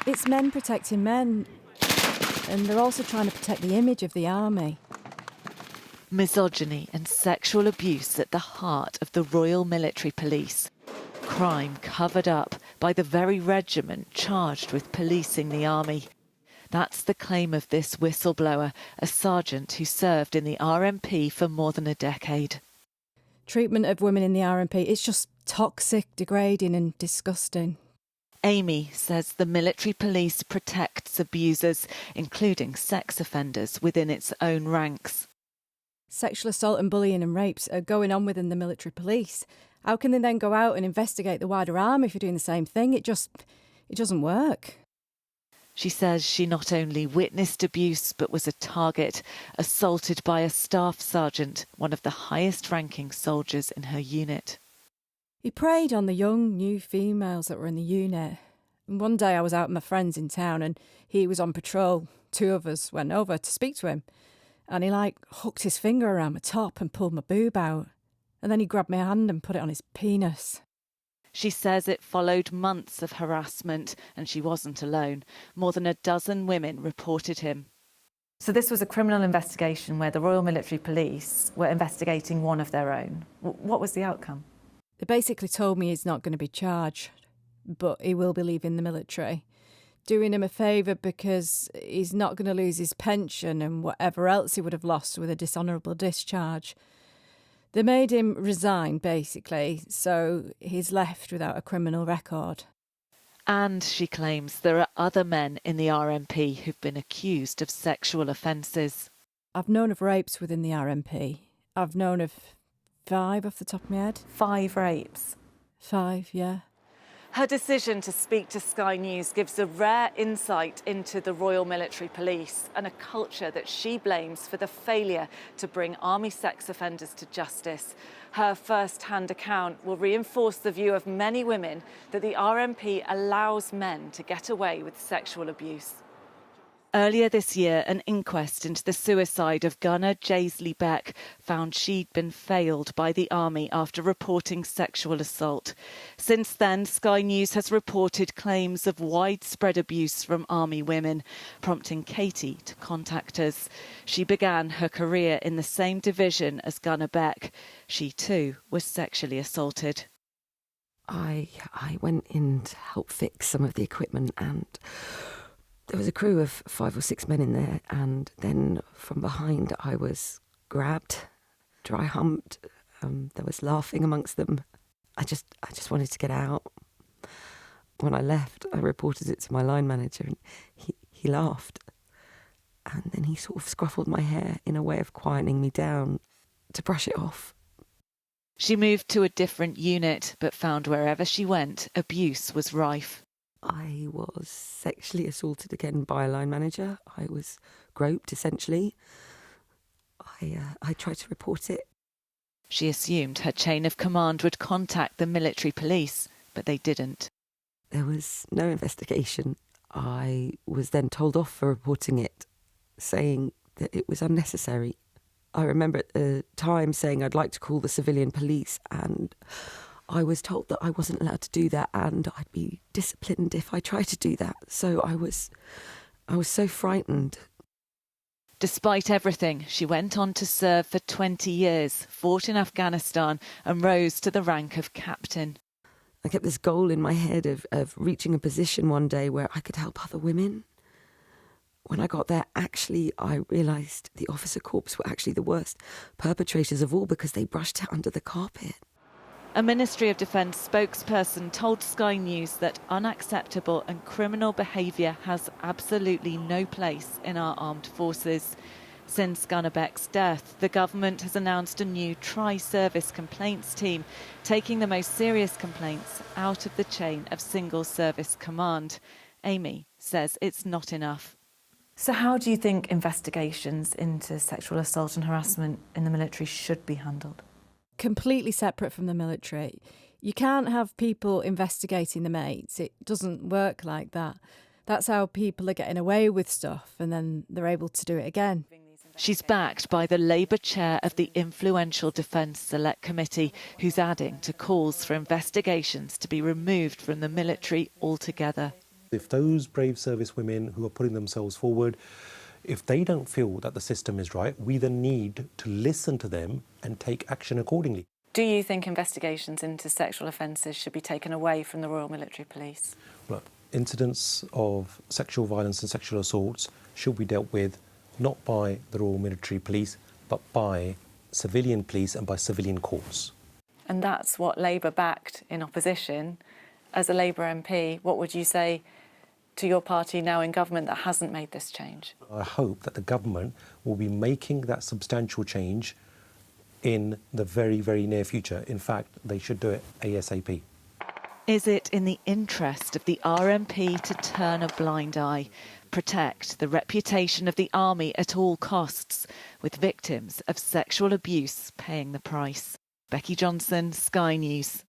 It's men protecting men, and they're also trying to protect the image of the army. Misogyny and sexual abuse at the heart of the Royal Military Police. Crime covered up by the very regiment charged with policing the army. That's the claim of this whistleblower, a sergeant who served in the RMP for more than a decade. Treatment of women in the RMP, it's just toxic, degrading and disgusting. Amy says the military police protects abusers, including sex offenders, within its own ranks. Sexual assault and bullying and rapes are going on within the military police. How can they then go out and investigate the wider army if you're doing the same thing? It doesn't work. She says she not only witnessed abuse but was a target, assaulted by a staff sergeant, one of the highest-ranking soldiers in her unit. He preyed on the young, new females that were in the unit. And one day I was out with my friends in town and he was on patrol. Two of us went over to speak to him. And he hooked his finger around my top and pulled my boob out. And then he grabbed my hand and put it on his penis. She says it followed months of harassment and she wasn't alone. More than a dozen women reported him. So this was a criminal investigation where the Royal Military Police were investigating one of their own. What was the outcome? They basically told me he's not going to be charged, but he will be leaving the military. Doing him a favour because he's not going to lose his pension and whatever else he would have lost with a dishonourable discharge. They made him resign, basically, so he's left without a criminal record. And, she claims, there are other men in the RMP who've been accused of sexual offences. I've known of rapes within the RMP. I've known of 5 off the top of my head. 5 rapes? 5, yeah. Her decision to speak to Sky News gives a rare insight into the Royal Military Police and a culture that she blames for the failure to bring army sex offenders to justice. Her first-hand account will reinforce the view of many women that the RMP allows men to get away with sexual abuse. Earlier this year, an inquest into the suicide of gunner Jaisley Beck found she'd been failed by the army after reporting sexual assault. Since then, Sky News has reported claims of widespread abuse from army women, prompting Katie to contact us. She began her career in the same division as gunner Beck. She too was sexually assaulted. I went in to help fix some of the equipment, and there was a crew of 5 or 6 men in there, and then from behind I was grabbed, dry humped. There was laughing amongst them. I just wanted to get out. When I left, I reported it to my line manager, and he laughed. And then he sort of scruffled my hair in a way of quietening me down to brush it off. She moved to a different unit, but found wherever she went, abuse was rife. I was sexually assaulted again by a line manager. I was groped, essentially. I tried to report it. She assumed her chain of command would contact the military police, but they didn't. There was no investigation. I was then told off for reporting it, saying that it was unnecessary. I remember at the time saying I'd like to call the civilian police, and I was told that I wasn't allowed to do that and I'd be disciplined if I tried to do that. So I was so frightened. Despite everything, she went on to serve for 20 years, fought in Afghanistan and rose to the rank of captain. I kept this goal in my head of reaching a position one day where I could help other women. When I got there, actually, I realised the officer corps were actually the worst perpetrators of all because they brushed it under the carpet. A Ministry of Defence spokesperson told Sky News that unacceptable and criminal behaviour has absolutely no place in our armed forces. Since Gunner Beck's death, the government has announced a new tri-service complaints team, taking the most serious complaints out of the chain of single service command. Amy says it's not enough. So how do you think investigations into sexual assault and harassment in the military should be handled? Completely separate from the military. You can't have people investigating the mates. It doesn't work like that. That's how people are getting away with stuff, and then they're able to do it again. She's backed by the Labour chair of the influential Defence Select Committee, who's adding to calls for investigations to be removed from the military altogether. If those brave service women who are putting themselves forward, if they don't feel that the system is right, we then need to listen to them and take action accordingly. Do you think investigations into sexual offences should be taken away from the Royal Military Police? Look, incidents of sexual violence and sexual assaults should be dealt with not by the Royal Military Police, but by civilian police and by civilian courts. And that's what Labour backed in opposition. As a Labour MP, what would you say to your party now in government that hasn't made this change? I hope that the government will be making that substantial change in the very, very near future. In fact, they should do it ASAP. Is it in the interest of the RMP to turn a blind eye, protect the reputation of the army at all costs, with victims of sexual abuse paying the price? Becky Johnson, Sky News.